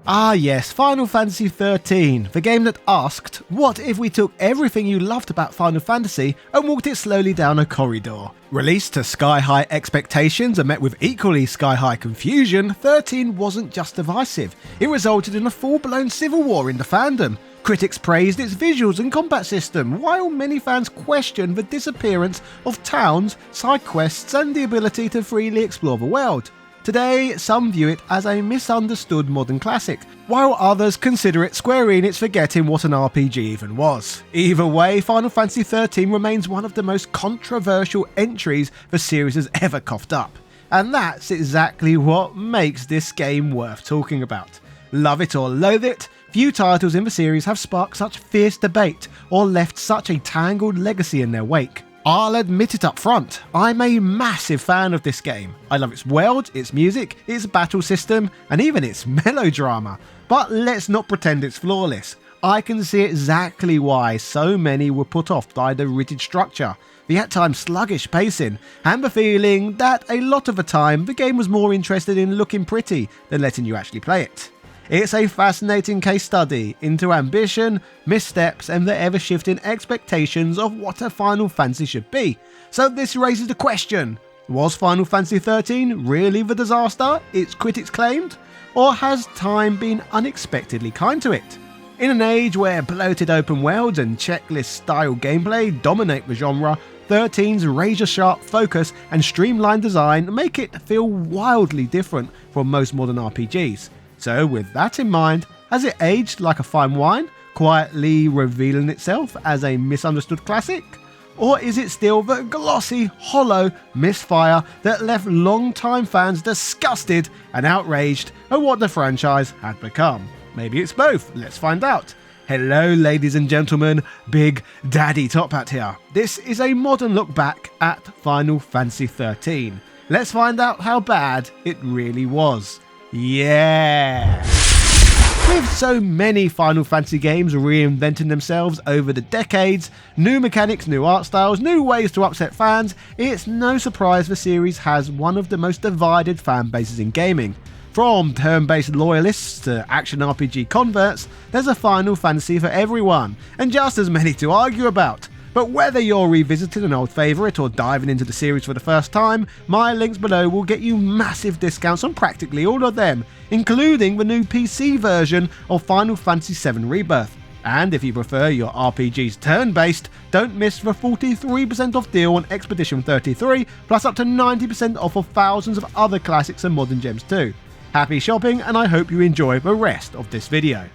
Ah yes, Final Fantasy XIII, the game that asked, what if we took everything you loved about Final Fantasy and walked it slowly down a corridor? Released to sky-high expectations and met with equally sky-high confusion, 13 wasn't just divisive, it resulted in a full-blown civil war in the fandom. Critics praised its visuals and combat system, while many fans questioned the disappearance of towns, side quests and the ability to freely explore the world. Today, some view it as a misunderstood modern classic, while others consider it Square Enix forgetting what an RPG even was. Either way, Final Fantasy XIII remains one of the most controversial entries the series has ever coughed up. And that's exactly what makes this game worth talking about. Love it or loathe it, few titles in the series have sparked such fierce debate or left such a tangled legacy in their wake. I'll admit it up front, I'm a massive fan of this game. I love its world, its music, its battle system, and even its melodrama. But let's not pretend it's flawless. I can see exactly why so many were put off by the rigid structure, the at times sluggish pacing, and the feeling that a lot of the time the game was more interested in looking pretty than letting you actually play it. It's a fascinating case study into ambition, missteps, and the ever-shifting expectations of what a Final Fantasy should be. So this raises the question, was Final Fantasy XIII really the disaster its critics claimed? Or has time been unexpectedly kind to it? In an age where bloated open worlds and checklist-style gameplay dominate the genre, 13's razor-sharp focus and streamlined design make it feel wildly different from most modern RPGs. So with that in mind, has it aged like a fine wine, quietly revealing itself as a misunderstood classic? Or is it still the glossy, hollow misfire that left long-time fans disgusted and outraged at what the franchise had become? Maybe it's both, let's find out. Hello ladies and gentlemen, Big Daddy Top Hat here. This is a modern look back at Final Fantasy XIII. Let's find out how bad it really was. Yeah! With so many Final Fantasy games reinventing themselves over the decades, new mechanics, new art styles, new ways to upset fans, it's no surprise the series has one of the most divided fan bases in gaming. From turn-based loyalists to action RPG converts, there's a Final Fantasy for everyone, and just as many to argue about. But whether you're revisiting an old favourite or diving into the series for the first time, my links below will get you massive discounts on practically all of them, including the new PC version of Final Fantasy VII Rebirth. And if you prefer your RPGs turn-based, don't miss the 43% off deal on Expedition 33, plus up to 90% off of thousands of other classics and modern gems too. Happy shopping, and I hope you enjoy the rest of this video.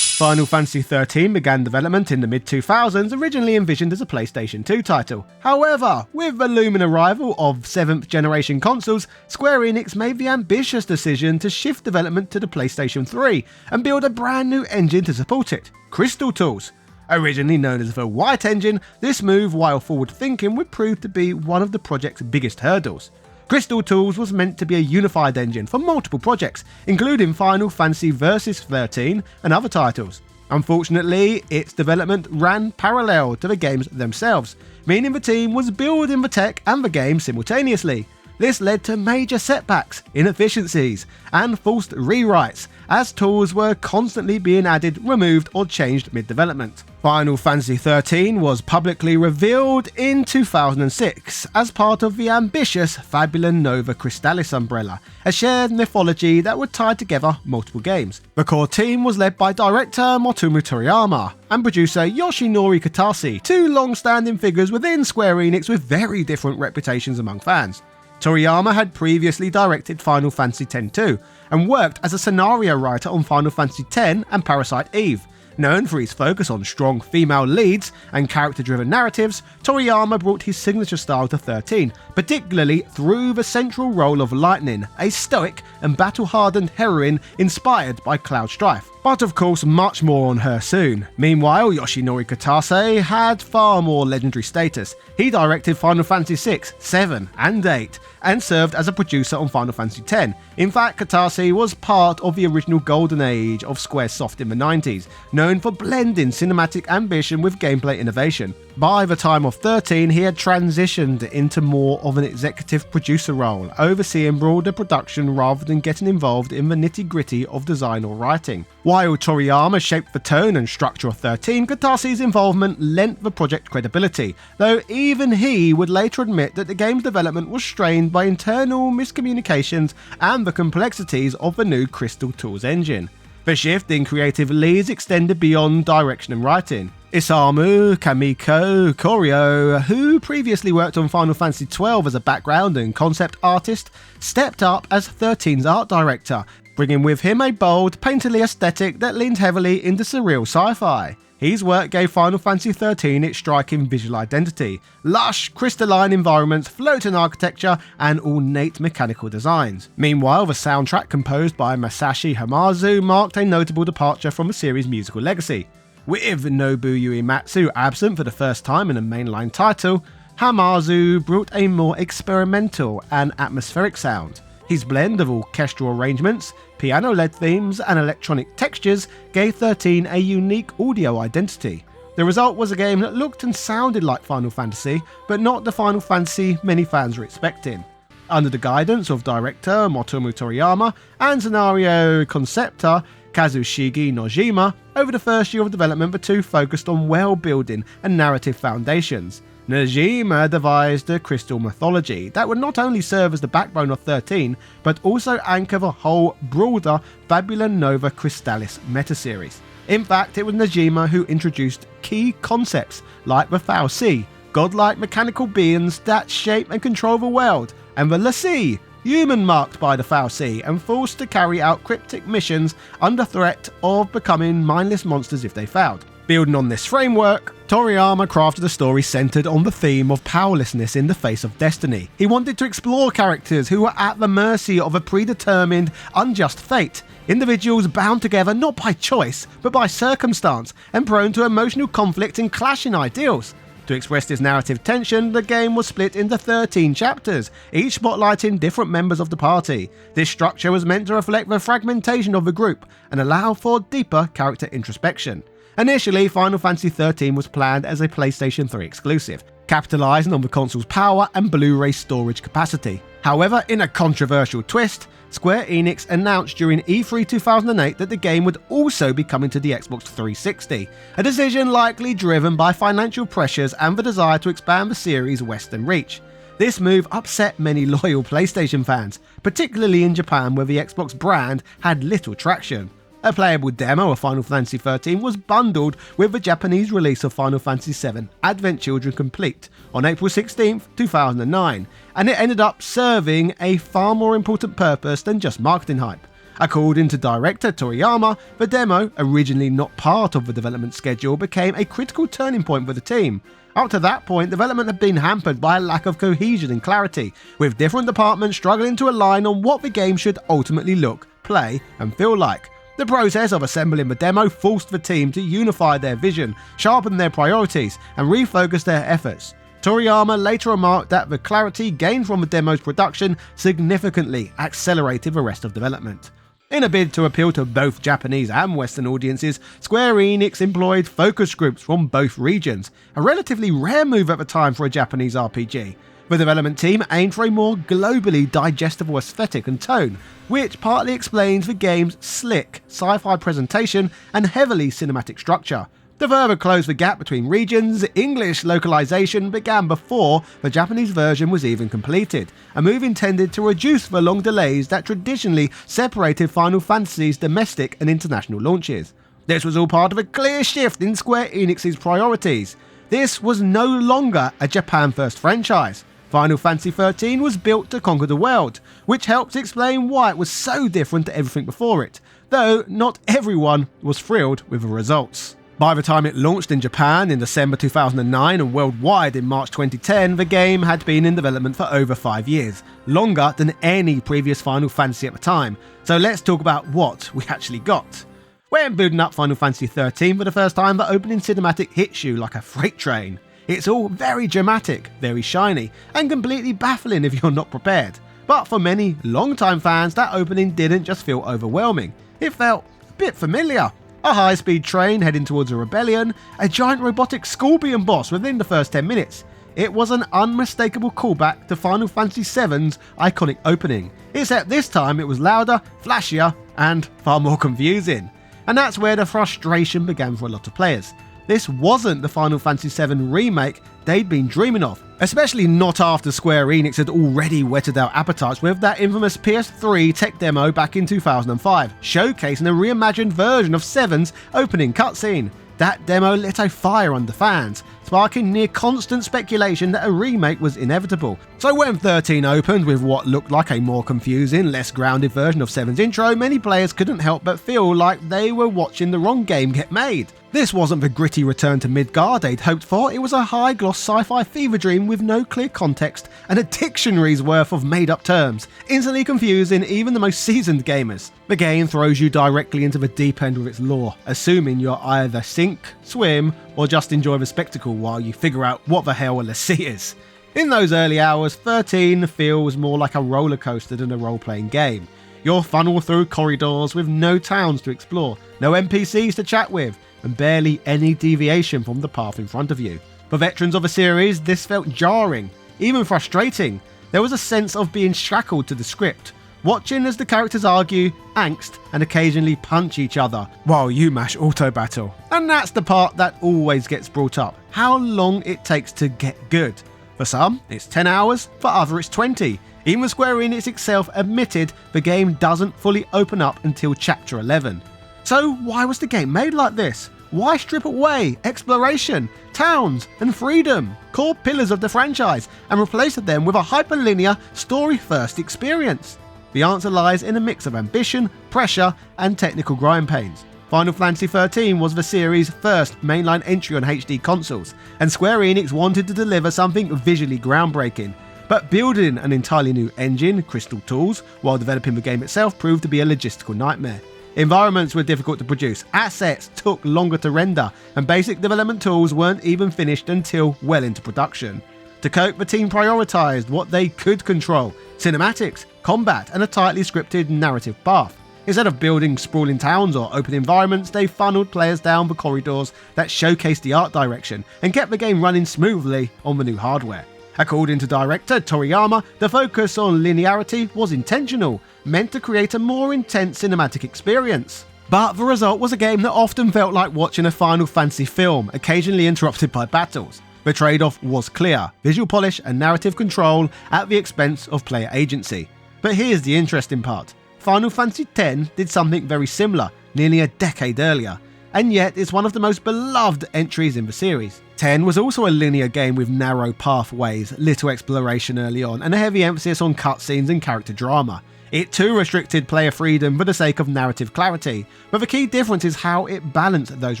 Final Fantasy XIII began development in the mid-2000s, originally envisioned as a PlayStation 2 title. However, with the looming arrival of 7th generation consoles, Square Enix made the ambitious decision to shift development to the PlayStation 3 and build a brand new engine to support it, Crystal Tools. Originally known as the White Engine, this move, while forward-thinking, would prove to be one of the project's biggest hurdles. Crystal Tools was meant to be a unified engine for multiple projects, including Final Fantasy Versus 13 and other titles. Unfortunately, its development ran parallel to the games themselves, meaning the team was building the tech and the game simultaneously. This led to major setbacks, inefficiencies, and forced rewrites, as tools were constantly being added, removed, or changed mid-development. Final Fantasy XIII was publicly revealed in 2006 as part of the ambitious Fabula Nova Crystallis umbrella, a shared mythology that would tie together multiple games. The core team was led by director Motomu Toriyama and producer Yoshinori Kitase, two long-standing figures within Square Enix with very different reputations among fans. Toriyama had previously directed Final Fantasy X-2 and worked as a scenario writer on Final Fantasy X and Parasite Eve. Known for his focus on strong female leads and character-driven narratives, Toriyama brought his signature style to 13, particularly through the central role of Lightning, a stoic and battle-hardened heroine inspired by Cloud Strife. But of course, much more on her soon. Meanwhile, Yoshinori Kitase had far more legendary status. He directed Final Fantasy VI, VII, and VIII, and served as a producer on Final Fantasy X. In fact, Kitase was part of the original golden age of Squaresoft in the 90s, known for blending cinematic ambition with gameplay innovation. By the time of 13, he had transitioned into more of an executive producer role, overseeing broader production rather than getting involved in the nitty-gritty of design or writing. While Toriyama shaped the tone and structure of 13, Katase's involvement lent the project credibility, though even he would later admit that the game's development was strained by internal miscommunications and the complexities of the new Crystal Tools engine. The shift in creative leads extended beyond direction and writing. Isamu Kamiko Koryo, who previously worked on Final Fantasy XII as a background and concept artist, stepped up as 13's art director, bringing with him a bold, painterly aesthetic that leaned heavily into surreal sci-fi. His work gave Final Fantasy XIII its striking visual identity: lush, crystalline environments, floating architecture, and ornate mechanical designs. Meanwhile, the soundtrack composed by Masashi Hamazu marked a notable departure from the series' musical legacy. With Nobuo Uematsu absent for the first time in a mainline title, Hamazu brought a more experimental and atmospheric sound. His blend of orchestral arrangements, piano-led themes, and electronic textures gave 13 a unique audio identity. The result was a game that looked and sounded like Final Fantasy, but not the Final Fantasy many fans were expecting. Under the guidance of director Motomu Toriyama and scenario conceptor Kazushige Nojima, over the first year of development the two focused on world-building and narrative foundations. Nojima devised a crystal mythology that would not only serve as the backbone of 13, but also anchor the whole broader Fabula Nova Crystallis meta-series. In fact, it was Nojima who introduced key concepts like the Foul Sea, godlike mechanical beings that shape and control the world, and the Lassie, human marked by the Foul Sea and forced to carry out cryptic missions under threat of becoming mindless monsters if they failed. Building on this framework, Toriyama crafted a story centered on the theme of powerlessness in the face of destiny. He wanted to explore characters who were at the mercy of a predetermined, unjust fate, individuals bound together not by choice, but by circumstance, and prone to emotional conflict and clashing ideals. To express this narrative tension, the game was split into 13 chapters, each spotlighting different members of the party. This structure was meant to reflect the fragmentation of the group and allow for deeper character introspection. Initially, Final Fantasy XIII was planned as a PlayStation 3 exclusive, capitalizing on the console's power and Blu-ray storage capacity. However, in a controversial twist, Square Enix announced during E3 2008 that the game would also be coming to the Xbox 360, a decision likely driven by financial pressures and the desire to expand the series' western reach. This move upset many loyal PlayStation fans, particularly in Japan where the Xbox brand had little traction. A playable demo of Final Fantasy XIII was bundled with the Japanese release of Final Fantasy VII Advent Children Complete on April 16, 2009, and it ended up serving a far more important purpose than just marketing hype. According to director Toriyama, the demo, originally not part of the development schedule, became a critical turning point for the team. Up to that point, development had been hampered by a lack of cohesion and clarity, with different departments struggling to align on what the game should ultimately look, play, and feel like. The process of assembling the demo forced the team to unify their vision, sharpen their priorities, and refocus their efforts. Toriyama later remarked that the clarity gained from the demo's production significantly accelerated the rest of development. In a bid to appeal to both Japanese and Western audiences, Square Enix employed focus groups from both regions, a relatively rare move at the time for a Japanese RPG. The development team aimed for a more globally digestible aesthetic and tone, which partly explains the game's slick sci-fi presentation and heavily cinematic structure. To further close the gap between regions, English localization began before the Japanese version was even completed, a move intended to reduce the long delays that traditionally separated Final Fantasy's domestic and international launches. This was all part of a clear shift in Square Enix's priorities. This was no longer a Japan-first franchise. Final Fantasy XIII was built to conquer the world, which helps explain why it was so different to everything before it, though not everyone was thrilled with the results. By the time it launched in Japan in December 2009 and worldwide in March 2010, the game had been in development for over 5 years, longer than any previous Final Fantasy at the time, so let's talk about what we actually got. When building up Final Fantasy XIII for the first time, the opening cinematic hits you like a freight train. It's all very dramatic, very shiny, and completely baffling if you're not prepared. But for many long-time fans, that opening didn't just feel overwhelming, it felt a bit familiar. a high-speed train heading towards a rebellion, a giant robotic scorpion boss within the first 10 minutes. It was an unmistakable callback to Final Fantasy VII's iconic opening, except this time it was louder, flashier, and far more confusing. And that's where the frustration began for a lot of players. This wasn't the Final Fantasy VII remake they'd been dreaming of, especially not after Square Enix had already whetted our appetites with that infamous PS3 tech demo back in 2005, showcasing a reimagined version of VII's opening cutscene. That demo lit a fire under fans, sparking near constant speculation that a remake was inevitable. So when 13 opened with what looked like a more confusing, less grounded version of 7's intro, many players couldn't help but feel like they were watching the wrong game get made. This wasn't the gritty return to Midgard they'd hoped for, it was a high-gloss sci-fi fever dream with no clear context and a dictionary's worth of made-up terms, instantly confusing even the most seasoned gamers. The game throws you directly into the deep end with its lore, assuming you'll either sink, swim, or just enjoy the spectacle while you figure out what the hell a Lassie is. In those early hours, 13 feels more like a roller coaster than a role-playing game. You're funneled through corridors with no towns to explore, no NPCs to chat with, and barely any deviation from the path in front of you. For veterans of the series, this felt jarring, even frustrating. There was a sense of being shackled to the script, watching as the characters argue, angst, and occasionally punch each other while you mash auto battle. And that's the part that always gets brought up, how long it takes to get good. For some, it's 10 hours, for others it's 20. Even Square Enix itself admitted the game doesn't fully open up until Chapter 11. So why was the game made like this? Why strip away exploration, towns, and freedom, core pillars of the franchise, and replace them with a hyperlinear, story-first experience? The answer lies in a mix of ambition, pressure, and technical grind pains. Final Fantasy XIII was the series' first mainline entry on HD consoles, and Square Enix wanted to deliver something visually groundbreaking. But building an entirely new engine, Crystal tools, while developing the game itself proved to be a logistical nightmare. Environments were difficult to produce, assets took longer to render, and basic development tools weren't even finished until well into production. To cope, the team prioritised what they could control: cinematics, combat, and a tightly scripted narrative path. Instead of building sprawling towns or open environments, they funneled players down the corridors that showcased the art direction and kept the game running smoothly on the new hardware. According to director Toriyama, the focus on linearity was intentional, meant to create a more intense cinematic experience. But the result was a game that often felt like watching a Final Fantasy film, occasionally interrupted by battles. The trade-off was clear: visual polish and narrative control at the expense of player agency. But here's the interesting part. Final Fantasy X did something very similar, nearly a decade earlier, and yet it's one of the most beloved entries in the series. 10 was also a linear game with narrow pathways, little exploration early on, and a heavy emphasis on cutscenes and character drama. It too restricted player freedom for the sake of narrative clarity, but the key difference is how it balanced those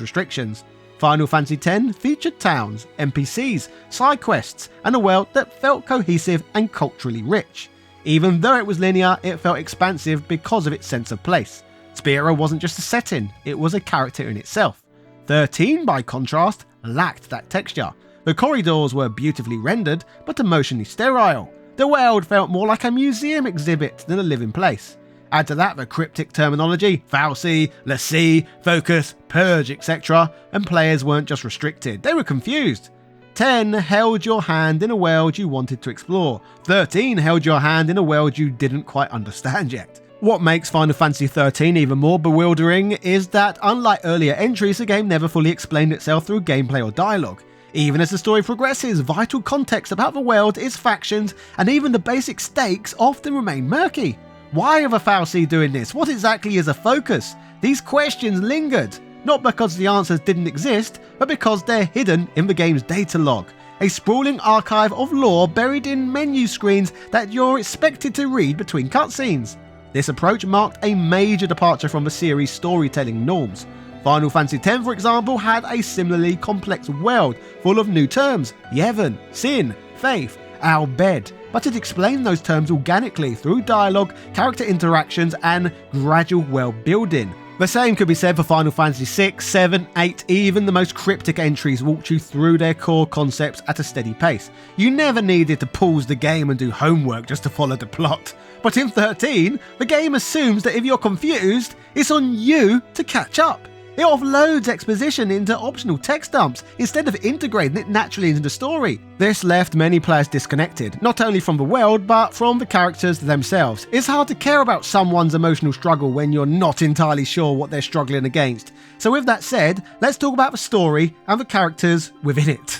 restrictions. Final Fantasy X featured towns, NPCs, side quests, and a world that felt cohesive and culturally rich. Even though it was linear, it felt expansive because of its sense of place. Spira wasn't just a setting, it was a character in itself. 13, by contrast, lacked that texture. The corridors were beautifully rendered, but emotionally sterile. The world felt more like a museum exhibit than a living place. Add to that the cryptic terminology, Falsi, Lassie, Focus, Purge, etc., and players weren't just restricted, they were confused. 10 held your hand in a world you wanted to explore. 13 held your hand in a world you didn't quite understand yet. What makes Final Fantasy XIII even more bewildering is that, unlike earlier entries, the game never fully explained itself through gameplay or dialogue. Even as the story progresses, vital context about the world, its factions, and even the basic stakes often remain murky. Why are the Falsi doing this? What exactly is a focus? These questions lingered, not because the answers didn't exist, but because they're hidden in the game's data log. A sprawling archive of lore buried in menu screens that you're expected to read between cutscenes. This approach marked a major departure from the series' storytelling norms. Final Fantasy X, for example, had a similarly complex world full of new terms: Yevon, Sin, Faith, Al Bhed, but it explained those terms organically through dialogue, character interactions, and gradual world building. The same could be said for Final Fantasy VI, VII, VIII, even the most cryptic entries walked you through their core concepts at a steady pace. You never needed to pause the game and do homework just to follow the plot. But in 13, the game assumes that if you're confused, it's on you to catch up. It offloads exposition into optional text dumps instead of integrating it naturally into the story. This left many players disconnected, not only from the world but from the characters themselves. It's hard to care about someone's emotional struggle when you're not entirely sure what they're struggling against. So with that said, let's talk about the story and the characters within it.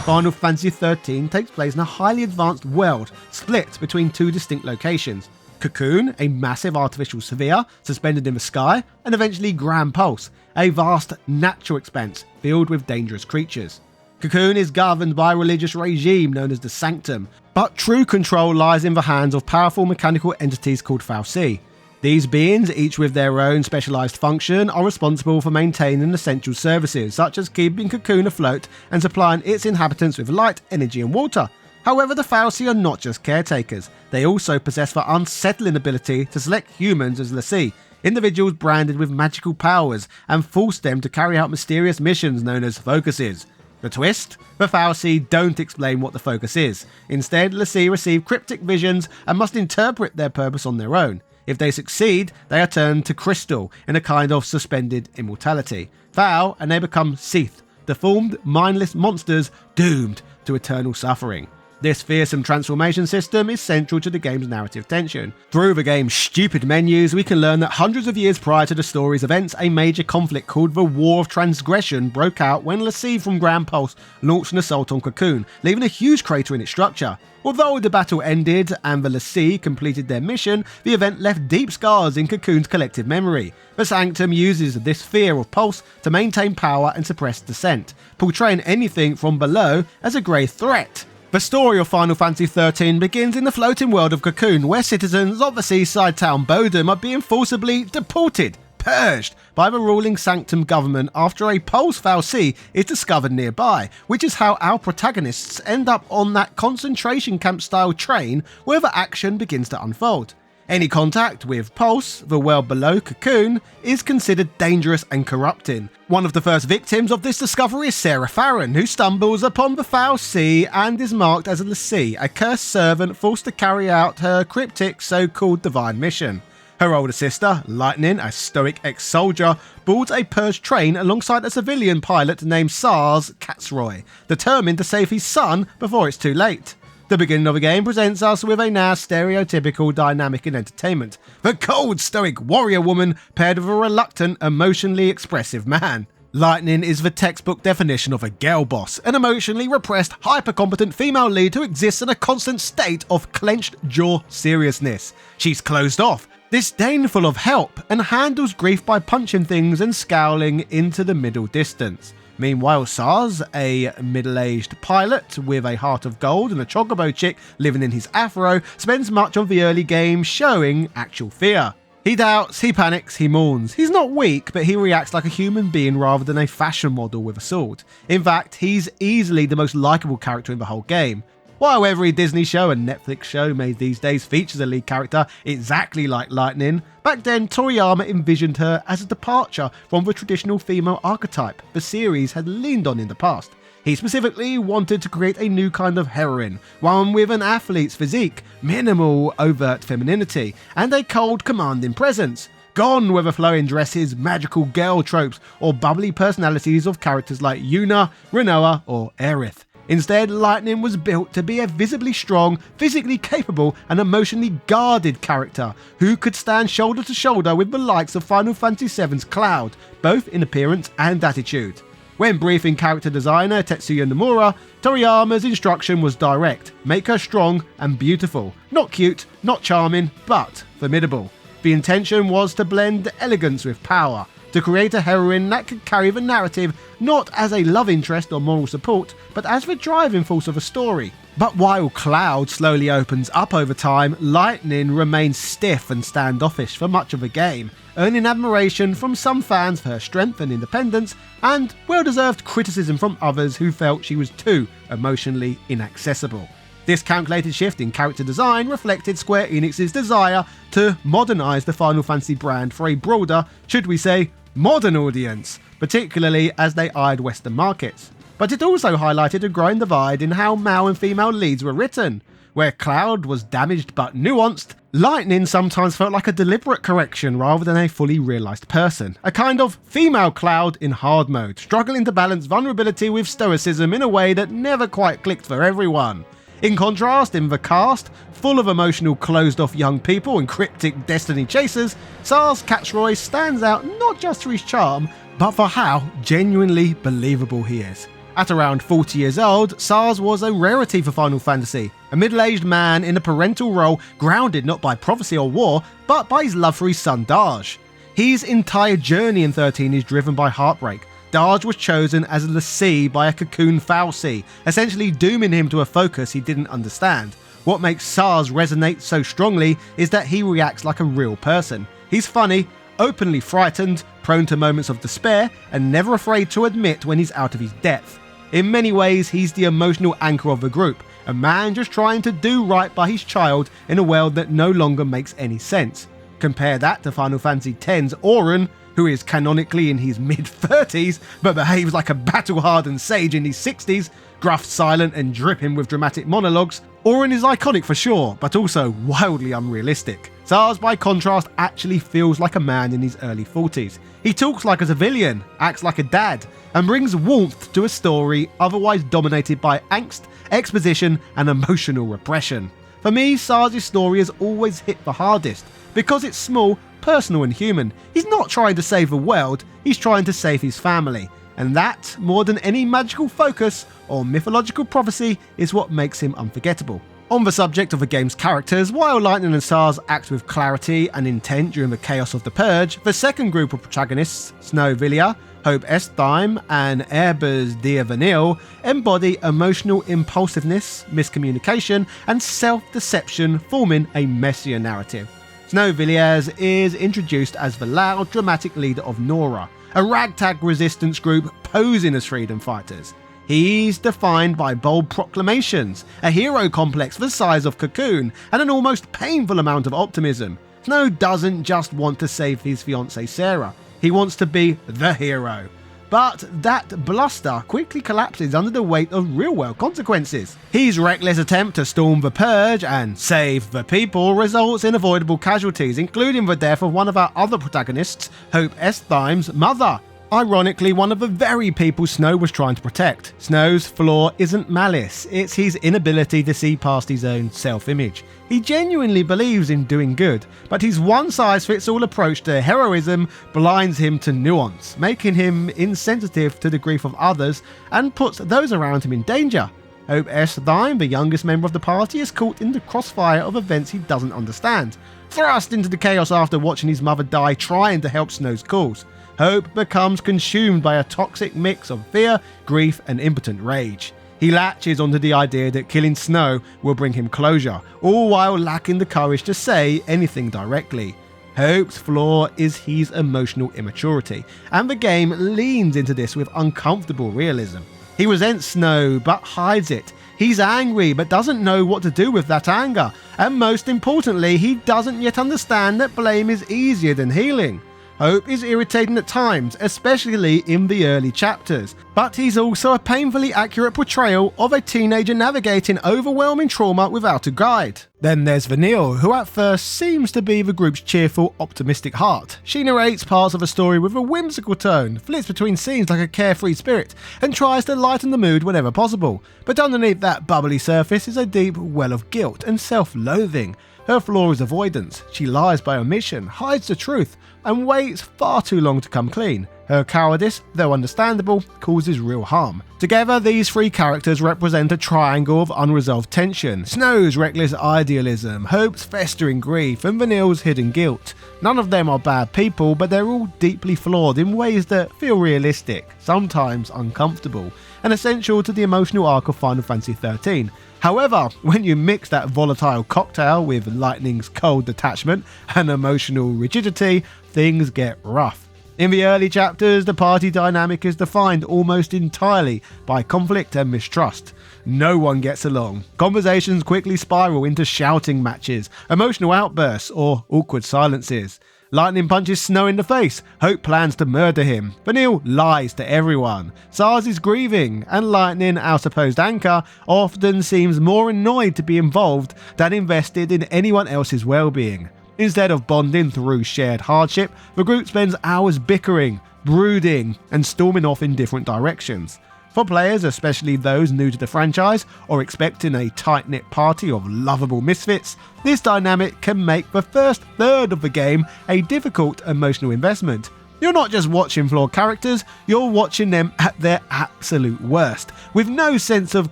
Final Fantasy XIII takes place in a highly advanced world, split between two distinct locations. Cocoon, a massive artificial sphere suspended in the sky, and eventually Grand Pulse, a vast natural expanse filled with dangerous creatures. Cocoon is governed by a religious regime known as the Sanctum, but true control lies in the hands of powerful mechanical entities called fal'Cie. These beings, each with their own specialised function, are responsible for maintaining essential services such as keeping Cocoon afloat and supplying its inhabitants with light, energy and water. However, the fal'Cie are not just caretakers, they also possess the unsettling ability to select humans as l'Cie, individuals branded with magical powers, and force them to carry out mysterious missions known as focuses. The twist? The fal'Cie don't explain what the focus is. Instead, l'Cie receive cryptic visions and must interpret their purpose on their own. If they succeed, they are turned to crystal in a kind of suspended immortality. Foul, and they become Seath, deformed, mindless monsters doomed to eternal suffering. This fearsome transformation system is central to the game's narrative tension. Through the game's stupid menus, we can learn that hundreds of years prior to the story's events, a major conflict called the War of Transgression broke out when l'Cie from Grand Pulse launched an assault on Cocoon, leaving a huge crater in its structure. Although the battle ended and the l'Cie completed their mission, the event left deep scars in Cocoon's collective memory. The Sanctum uses this fear of Pulse to maintain power and suppress dissent, portraying anything from below as a grave threat. The story of Final Fantasy XIII begins in the floating world of Cocoon, where citizens of the seaside town Bodum are being forcibly deported, purged by the ruling Sanctum government after a Pulse fal'Cie is discovered nearby, which is how our protagonists end up on that concentration camp style train where the action begins to unfold. Any contact with Pulse, the world below Cocoon, is considered dangerous and corrupting. One of the first victims of this discovery is Sarah Farron, who stumbles upon the fal'Cie and is marked as a l'Cie, a cursed servant forced to carry out her cryptic so-called divine mission. Her older sister, Lightning, a stoic ex-soldier, boards a purged train alongside a civilian pilot named Sars Katzroy, determined to save his son before it's too late. The beginning of the game presents us with a now stereotypical dynamic in entertainment, the cold, stoic warrior woman paired with a reluctant, emotionally expressive man. Lightning is the textbook definition of a girl boss, an emotionally repressed, hyper-competent female lead who exists in a constant state of clenched jaw seriousness. She's closed off, disdainful of help, and handles grief by punching things and scowling into the middle distance. Meanwhile, Sars, a middle-aged pilot with a heart of gold and a chocobo chick living in his afro, spends much of the early game showing actual fear. He doubts, he panics, he mourns. He's not weak, but he reacts like a human being rather than a fashion model with a sword. In fact, he's easily the most likeable character in the whole game. While every Disney show and Netflix show made these days features a lead character exactly like Lightning, back then Toriyama envisioned her as a departure from the traditional female archetype the series had leaned on in the past. He specifically wanted to create a new kind of heroine, one with an athlete's physique, minimal overt femininity, and a cold, commanding presence. Gone were the flowing dresses, magical girl tropes, or bubbly personalities of characters like Yuna, Rinoa, or Aerith. Instead, Lightning was built to be a visibly strong, physically capable, and emotionally guarded character who could stand shoulder to shoulder with the likes of Final Fantasy VII's Cloud, both in appearance and attitude. When briefing character designer Tetsuya Nomura, Toriyama's instruction was direct: make her strong and beautiful. Not cute, not charming, but formidable. The intention was to blend elegance with power, to create a heroine that could carry the narrative not as a love interest or moral support, but as the driving force of a story. But while Cloud slowly opens up over time, Lightning remains stiff and standoffish for much of the game, earning admiration from some fans for her strength and independence, and well-deserved criticism from others who felt she was too emotionally inaccessible. This calculated shift in character design reflected Square Enix's desire to modernise the Final Fantasy brand for a broader, should we say, modern audience, particularly as they eyed Western markets. But it also highlighted a growing divide in how male and female leads were written. Where Cloud was damaged but nuanced, Lightning sometimes felt like a deliberate correction rather than a fully realised person. A kind of female Cloud in hard mode, struggling to balance vulnerability with stoicism in a way that never quite clicked for everyone. In contrast, in the cast, full of emotional closed-off young people and cryptic destiny chasers, Sars Catchroy stands out not just for his charm, but for how genuinely believable he is. At around 40 years old, Sars was a rarity for Final Fantasy, a middle-aged man in a parental role grounded not by prophecy or war, but by his love for his son Darj. His entire journey in 13 is driven by heartbreak. Darj was chosen as a lessee by a cocoon fal'Cie, essentially dooming him to a focus he didn't understand. What makes Sars resonate so strongly is that he reacts like a real person. He's funny, openly frightened, prone to moments of despair, and never afraid to admit when he's out of his depth. In many ways, he's the emotional anchor of the group, a man just trying to do right by his child in a world that no longer makes any sense. Compare that to Final Fantasy X's Auron, who is canonically in his mid-30s, but behaves like a battle-hardened sage in his 60s, gruff, silent, and dripping with dramatic monologues. Auron is iconic for sure, but also wildly unrealistic. Sars, by contrast, actually feels like a man in his early 40s. He talks like a civilian, acts like a dad, and brings warmth to a story otherwise dominated by angst, exposition, and emotional repression. For me, Sars' story has always hit the hardest, because it's small, personal and human. He's not trying to save the world, he's trying to save his family. And that, more than any magical focus or mythological prophecy, is what makes him unforgettable. On the subject of the game's characters, while Lightning and Sars act with clarity and intent during the chaos of the Purge, the second group of protagonists, Snow Villia, Hope Estheim, and Erbers Dia Vanille, embody emotional impulsiveness, miscommunication, and self-deception, forming a messier narrative. Snow Villiers is introduced as the loud, dramatic leader of Nora, a ragtag resistance group posing as freedom fighters. He's defined by bold proclamations, a hero complex the size of Cocoon, and an almost painful amount of optimism. Snow doesn't just want to save his fiancée Sarah, he wants to be the hero. But that bluster quickly collapses under the weight of real-world consequences. His reckless attempt to storm the Purge and save the people results in avoidable casualties, including the death of one of our other protagonists, Hope Estheim's mother. Ironically, one of the very people Snow was trying to protect. Snow's flaw isn't malice, it's his inability to see past his own self-image. He genuinely believes in doing good, but his one-size-fits-all approach to heroism blinds him to nuance, making him insensitive to the grief of others and puts those around him in danger. Hope Estheim, the youngest member of the party, is caught in the crossfire of events he doesn't understand, thrust into the chaos after watching his mother die trying to help Snow's cause. Hope becomes consumed by a toxic mix of fear, grief, and impotent rage. He latches onto the idea that killing Snow will bring him closure, all while lacking the courage to say anything directly. Hope's flaw is his emotional immaturity, and the game leans into this with uncomfortable realism. He resents Snow, but hides it. He's angry, but doesn't know what to do with that anger. And most importantly, he doesn't yet understand that blame is easier than healing. Hope is irritating at times, especially in the early chapters, but he's also a painfully accurate portrayal of a teenager navigating overwhelming trauma without a guide. Then there's Vanille, who at first seems to be the group's cheerful, optimistic heart. She narrates parts of a story with a whimsical tone, flits between scenes like a carefree spirit, and tries to lighten the mood whenever possible. But underneath that bubbly surface is a deep well of guilt and self-loathing. Her flaw is avoidance. She lies by omission, hides the truth, and waits far too long to come clean. Her cowardice, though understandable, causes real harm. Together, these three characters represent a triangle of unresolved tension: Snow's reckless idealism, Hope's festering grief, and Vanille's hidden guilt. None of them are bad people, but they're all deeply flawed in ways that feel realistic, sometimes uncomfortable, and essential to the emotional arc of Final Fantasy XIII. However, when you mix that volatile cocktail with Lightning's cold detachment and emotional rigidity, things get rough. In the early chapters, the party dynamic is defined almost entirely by conflict and mistrust. No one gets along. Conversations quickly spiral into shouting matches, emotional outbursts, or awkward silences. Lightning punches Snow in the face. Hope plans to murder him. Vanille lies to everyone. Sars is grieving, and Lightning, our supposed anchor, often seems more annoyed to be involved than invested in anyone else's well-being. Instead of bonding through shared hardship, the group spends hours bickering, brooding, and storming off in different directions. For players, especially those new to the franchise or expecting a tight-knit party of lovable misfits, this dynamic can make the first third of the game a difficult emotional investment. You're not just watching flawed characters, you're watching them at their absolute worst, with no sense of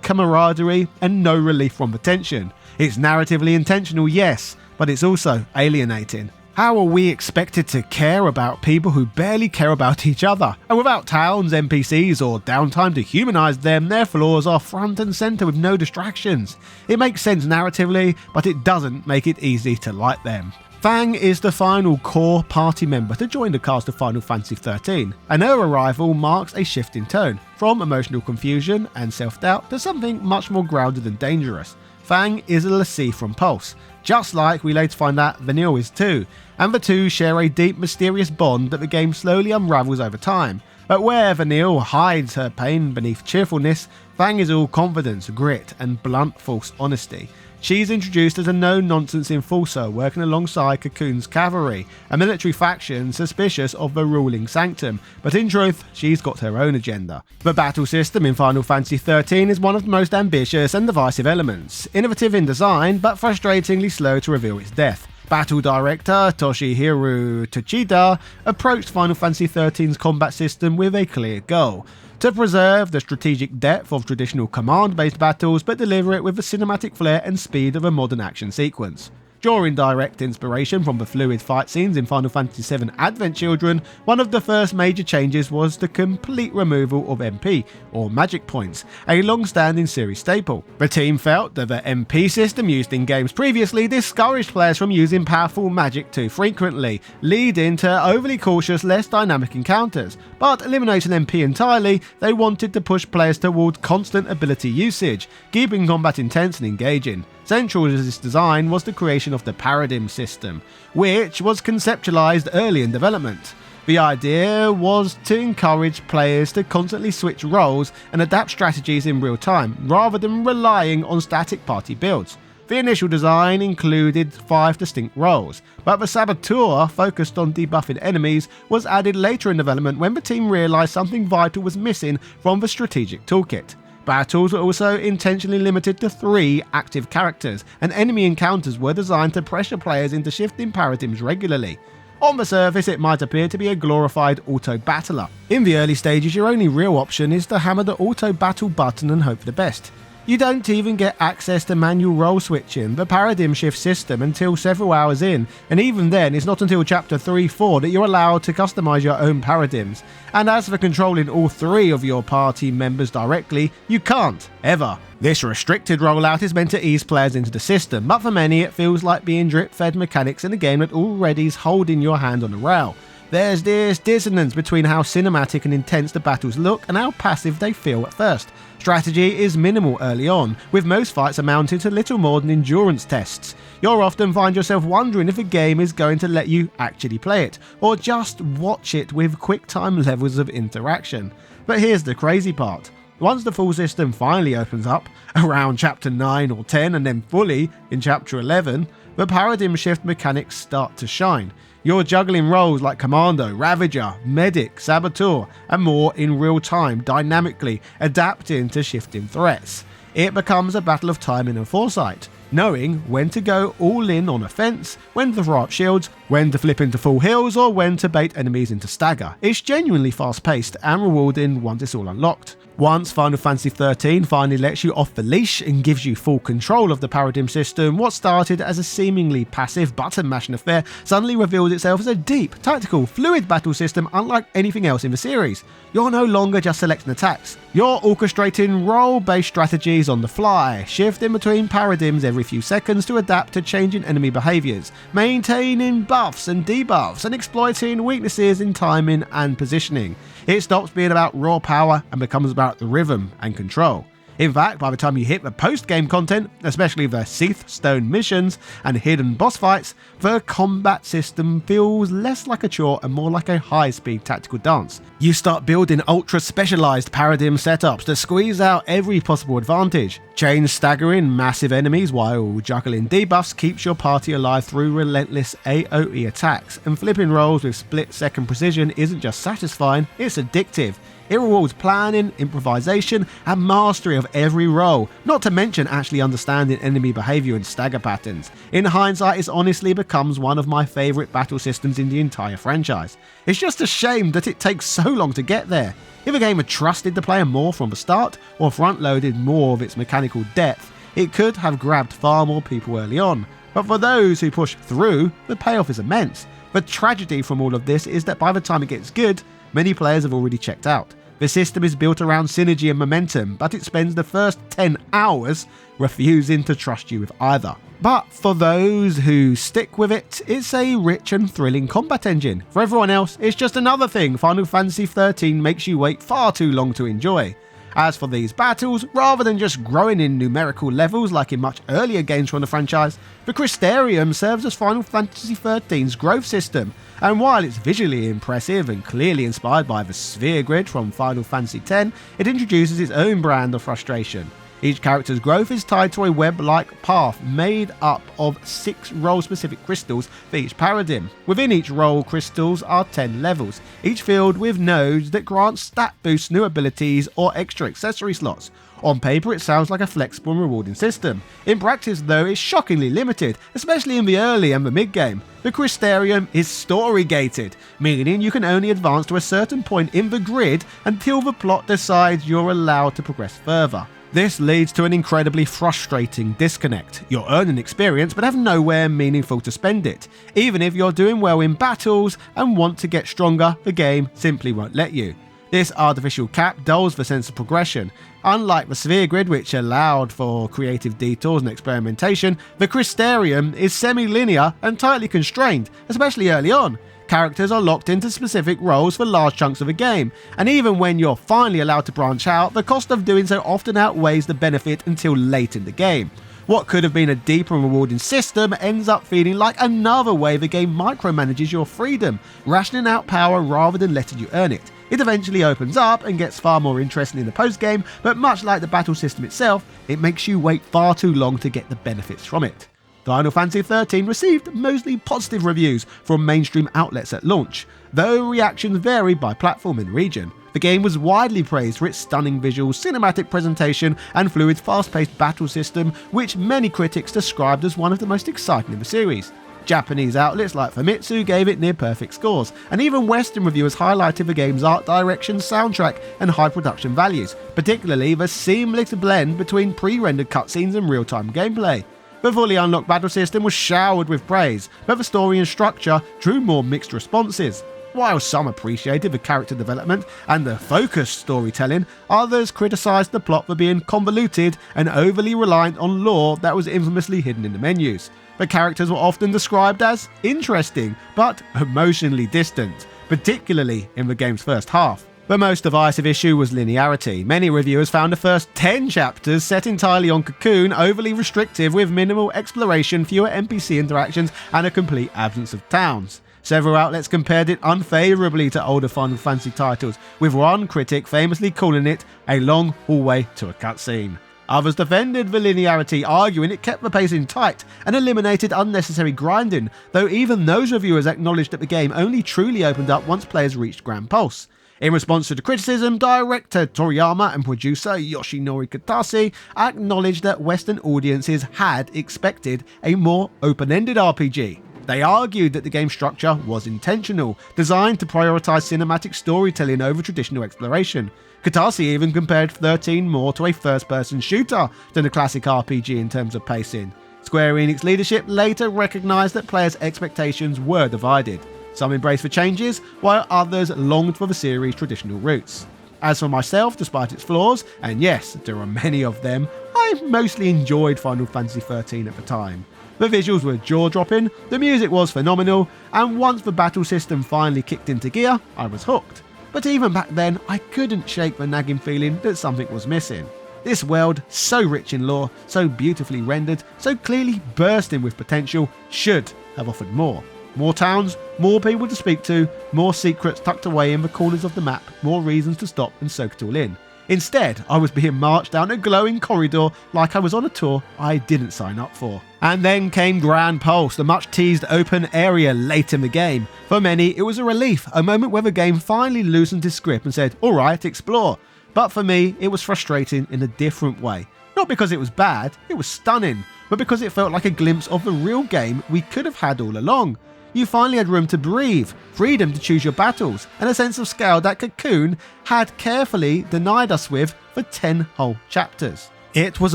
camaraderie and no relief from the tension. It's narratively intentional, yes, but it's also alienating. How are we expected to care about people who barely care about each other? And without towns, NPCs, or downtime to humanise them, their flaws are front and centre with no distractions. It makes sense narratively, but it doesn't make it easy to like them. Fang is the final core party member to join the cast of Final Fantasy XIII, and her arrival marks a shift in tone, from emotional confusion and self-doubt to something much more grounded and dangerous. Fang is a lessee from Pulse, just like we later find out Vanille is too, and the two share a deep, mysterious bond that the game slowly unravels over time. But where Vanille hides her pain beneath cheerfulness, Fang is all confidence, grit, and blunt false honesty. She's introduced as a no-nonsense enforcer working alongside Cocoon's cavalry, a military faction suspicious of the ruling sanctum, but in truth, she's got her own agenda. The battle system in Final Fantasy XIII is one of the most ambitious and divisive elements, innovative in design, but frustratingly slow to reveal its depth. Battle director Toshihiro Tochida approached Final Fantasy XIII's combat system with a clear goal: to preserve the strategic depth of traditional command-based battles but deliver it with the cinematic flair and speed of a modern action sequence. Drawing direct inspiration from the fluid fight scenes in Final Fantasy VII Advent Children, one of the first major changes was the complete removal of MP, or magic points, a long-standing series staple. The team felt that the MP system used in games previously discouraged players from using powerful magic too frequently, leading to overly cautious, less dynamic encounters. But eliminating MP entirely, they wanted to push players toward constant ability usage, keeping combat intense and engaging. Central to this design was the creation of the Paradigm system, which was conceptualized early in development. The idea was to encourage players to constantly switch roles and adapt strategies in real time, rather than relying on static party builds. The initial design included 5 distinct roles, but the Saboteur, focused on debuffing enemies, was added later in development when the team realised something vital was missing from the strategic toolkit. Battles were also intentionally limited to 3 active characters, and enemy encounters were designed to pressure players into shifting paradigms regularly. On the surface, it might appear to be a glorified auto-battler. In the early stages, your only real option is to hammer the auto-battle button and hope for the best. You don't even get access to manual role switching, the paradigm shift system, until several hours in, and even then it's not until chapter 3-4 that you're allowed to customise your own paradigms. And as for controlling all 3 of your party members directly, you can't, ever. This restricted rollout is meant to ease players into the system, but for many it feels like being drip-fed mechanics in a game that already is holding your hand on the rail. There's this dissonance between how cinematic and intense the battles look and how passive they feel at first. Strategy is minimal early on, with most fights amounting to little more than endurance tests. You'll often find yourself wondering if a game is going to let you actually play it, or just watch it with quick time levels of interaction. But here's the crazy part. Once the full system finally opens up, around chapter 9 or 10 and then fully in chapter 11, the paradigm shift mechanics start to shine. You're juggling roles like Commando, Ravager, Medic, Saboteur, and more in real time, dynamically adapting to shifting threats. It becomes a battle of timing and foresight, knowing when to go all in on offense, when to throw up shields, when to flip into full heals, or when to bait enemies into stagger. It's genuinely fast-paced and rewarding once it's all unlocked. Once Final Fantasy XIII finally lets you off the leash and gives you full control of the paradigm system, what started as a seemingly passive button-mashing affair suddenly reveals itself as a deep, tactical, fluid battle system unlike anything else in the series. You're no longer just selecting attacks, you're orchestrating role-based strategies on the fly, shifting between paradigms every few seconds to adapt to changing enemy behaviours, maintaining buffs and debuffs, and exploiting weaknesses in timing and positioning. It stops being about raw power and becomes about the rhythm and control. In fact, by the time you hit the post-game content, especially the Seath Stone missions and hidden boss fights, the combat system feels less like a chore and more like a high-speed tactical dance. You start building ultra-specialized paradigm setups to squeeze out every possible advantage. Chain staggering massive enemies while juggling debuffs keeps your party alive through relentless AoE attacks, and flipping rolls with split-second precision isn't just satisfying, it's addictive. It rewards planning, improvisation, and mastery of every role, not to mention actually understanding enemy behaviour and stagger patterns. In hindsight, it honestly becomes one of my favourite battle systems in the entire franchise. It's just a shame that it takes so long to get there. If a game had trusted the player more from the start, or front-loaded more of its mechanical depth, it could have grabbed far more people early on. But for those who push through, the payoff is immense. The tragedy from all of this is that by the time it gets good, many players have already checked out. The system is built around synergy and momentum, but it spends the first 10 hours refusing to trust you with either. But for those who stick with it, it's a rich and thrilling combat engine. For everyone else, it's just another thing Final Fantasy XIII makes you wait far too long to enjoy. As for these battles, rather than just growing in numerical levels like in much earlier games from the franchise, the Crystarium serves as Final Fantasy XIII's growth system, and while it's visually impressive and clearly inspired by the sphere grid from Final Fantasy X, it introduces its own brand of frustration. Each character's growth is tied to a web-like path made up of 6 role-specific crystals for each paradigm. Within each role crystals are 10 levels, each filled with nodes that grant stat boosts, new abilities, or extra accessory slots. On paper, it sounds like a flexible and rewarding system. In practice, though, it's shockingly limited, especially in the early and the mid-game. The Crystarium is story-gated, meaning you can only advance to a certain point in the grid until the plot decides you're allowed to progress further. This leads to an incredibly frustrating disconnect. You're earning experience but have nowhere meaningful to spend it. Even if you're doing well in battles and want to get stronger, the game simply won't let you. This artificial cap dulls the sense of progression. Unlike the sphere grid, which allowed for creative detours and experimentation, the Crystarium is semi-linear and tightly constrained, especially early on. Characters are locked into specific roles for large chunks of the game, and even when you're finally allowed to branch out, the cost of doing so often outweighs the benefit until late in the game. What could have been a deeper and rewarding system ends up feeling like another way the game micromanages your freedom, rationing out power rather than letting you earn it. It eventually opens up and gets far more interesting in the post-game, but much like the battle system itself, it makes you wait far too long to get the benefits from it. Final Fantasy XIII received mostly positive reviews from mainstream outlets at launch, though reactions varied by platform and region. The game was widely praised for its stunning visuals, cinematic presentation, and fluid, fast-paced battle system, which many critics described as one of the most exciting in the series. Japanese outlets like Famitsu gave it near-perfect scores, and even Western reviewers highlighted the game's art direction, soundtrack, and high production values, particularly the seamless blend between pre-rendered cutscenes and real-time gameplay. The fully unlocked battle system was showered with praise, but the story and structure drew more mixed responses. While some appreciated the character development and the focused storytelling, others criticised the plot for being convoluted and overly reliant on lore that was infamously hidden in the menus. The characters were often described as interesting, but emotionally distant, particularly in the game's first half. The most divisive issue was linearity. Many reviewers found the first 10 chapters set entirely on Cocoon overly restrictive, with minimal exploration, fewer NPC interactions, and a complete absence of towns. Several outlets compared it unfavourably to older Final Fantasy titles, with one critic famously calling it a long hallway to a cutscene. Others defended the linearity, arguing it kept the pacing tight and eliminated unnecessary grinding, though even those reviewers acknowledged that the game only truly opened up once players reached Grand Pulse. In response to the criticism, director Toriyama and producer Yoshinori Kitase acknowledged that Western audiences had expected a more open-ended RPG. They argued that the game's structure was intentional, designed to prioritise cinematic storytelling over traditional exploration. Kitase even compared 13 more to a first-person shooter than a classic RPG in terms of pacing. Square Enix leadership later recognised that players' expectations were divided. Some embraced the changes, while others longed for the series' traditional roots. As for myself, despite its flaws, and yes, there are many of them, I mostly enjoyed Final Fantasy XIII at the time. The visuals were jaw-dropping, the music was phenomenal, and once the battle system finally kicked into gear, I was hooked. But even back then, I couldn't shake the nagging feeling that something was missing. This world, so rich in lore, so beautifully rendered, so clearly bursting with potential, should have offered more. More towns, more people to speak to, more secrets tucked away in the corners of the map, more reasons to stop and soak it all in. Instead, I was being marched down a glowing corridor like I was on a tour I didn't sign up for. And then came Grand Pulse, the much teased open area late in the game. For many, it was a relief, a moment where the game finally loosened its grip and said, alright, explore. But for me, it was frustrating in a different way. Not because it was bad, it was stunning, but because it felt like a glimpse of the real game we could have had all along. You finally had room to breathe, freedom to choose your battles, and a sense of scale that Cocoon had carefully denied us with for 10 whole chapters. It was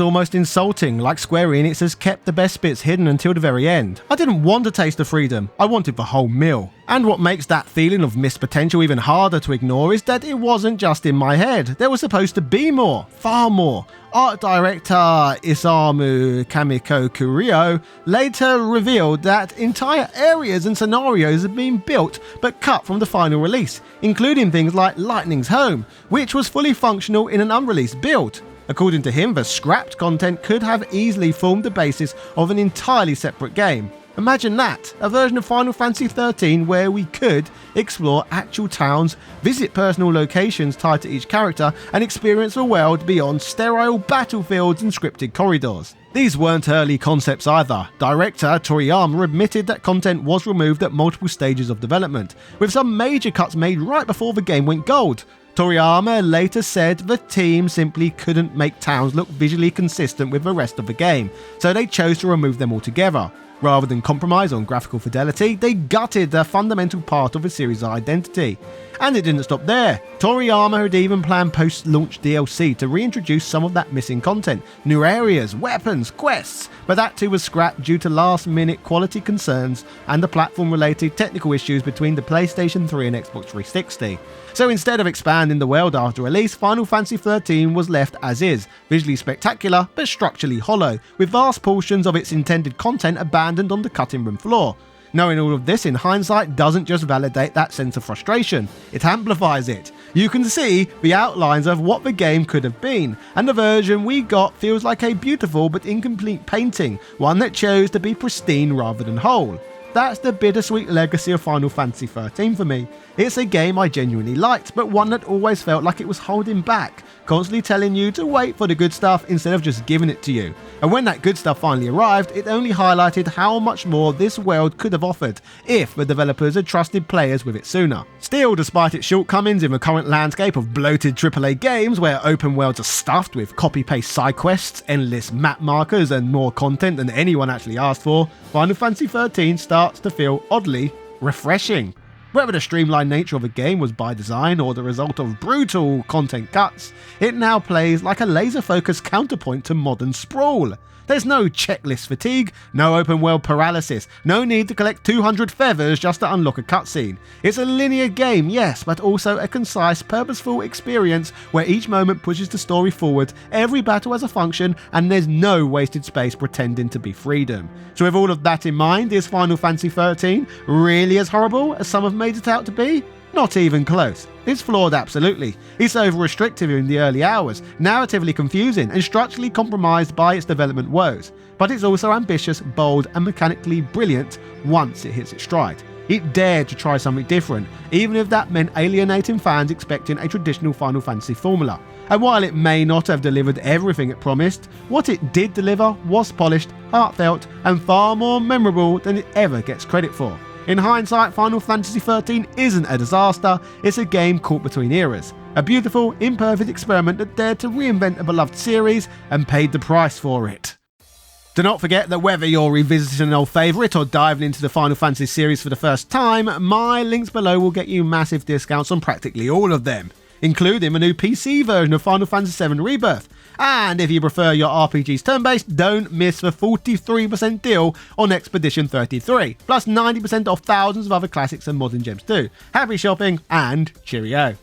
almost insulting, like Square Enix has kept the best bits hidden until the very end. I didn't want a taste of freedom, I wanted the whole meal. And what makes that feeling of missed potential even harder to ignore is that it wasn't just in my head. There was supposed to be more, far more. Art director Isamu Kamiko Kurio later revealed that entire areas and scenarios had been built but cut from the final release, including things like Lightning's Home, which was fully functional in an unreleased build. According to him, the scrapped content could have easily formed the basis of an entirely separate game. Imagine that, a version of Final Fantasy XIII where we could explore actual towns, visit personal locations tied to each character, and experience a world beyond sterile battlefields and scripted corridors. These weren't early concepts either. Director Toriyama admitted that content was removed at multiple stages of development, with some major cuts made right before the game went gold. Toriyama later said the team simply couldn't make towns look visually consistent with the rest of the game, so they chose to remove them altogether. Rather than compromise on graphical fidelity, they gutted a fundamental part of the series' identity. And it didn't stop there. Toriyama had even planned post-launch DLC to reintroduce some of that missing content, new areas, weapons, quests, but that too was scrapped due to last-minute quality concerns and the platform-related technical issues between the PlayStation 3 and Xbox 360. So instead of expanding the world after release, Final Fantasy XIII was left as is, visually spectacular but structurally hollow, with vast portions of its intended content abandoned on the cutting room floor. Knowing all of this in hindsight doesn't just validate that sense of frustration, it amplifies it. You can see the outlines of what the game could have been, and the version we got feels like a beautiful but incomplete painting, one that chose to be pristine rather than whole. That's the bittersweet legacy of Final Fantasy XIII for me. It's a game I genuinely liked, but one that always felt like it was holding back, constantly telling you to wait for the good stuff instead of just giving it to you. And when that good stuff finally arrived, it only highlighted how much more this world could have offered if the developers had trusted players with it sooner. Still, despite its shortcomings in the current landscape of bloated AAA games where open worlds are stuffed with copy-paste side quests, endless map markers and more content than anyone actually asked for, Final Fantasy XIII starts to feel oddly refreshing. Whether the streamlined nature of the game was by design or the result of brutal content cuts, it now plays like a laser-focused counterpoint to modern sprawl. There's no checklist fatigue, no open world paralysis, no need to collect 200 feathers just to unlock a cutscene. It's a linear game, yes, but also a concise, purposeful experience where each moment pushes the story forward, every battle has a function, and there's no wasted space pretending to be freedom. So with all of that in mind, is Final Fantasy XIII really as horrible as some have made it out to be? Not even close. It's flawed, absolutely. It's over-restrictive in the early hours, narratively confusing, and structurally compromised by its development woes. But it's also ambitious, bold, and mechanically brilliant once it hits its stride. It dared to try something different, even if that meant alienating fans expecting a traditional Final Fantasy formula. And while it may not have delivered everything it promised, what it did deliver was polished, heartfelt, and far more memorable than it ever gets credit for. In hindsight, Final Fantasy XIII isn't a disaster, it's a game caught between eras. A beautiful, imperfect experiment that dared to reinvent a beloved series and paid the price for it. Do not forget that whether you're revisiting an old favourite or diving into the Final Fantasy series for the first time, my links below will get you massive discounts on practically all of them, including a new PC version of Final Fantasy VII Rebirth. And if you prefer your RPGs turn-based, don't miss the 43% deal on Expedition 33, plus 90% off thousands of other classics and modern gems too. Happy shopping and cheerio!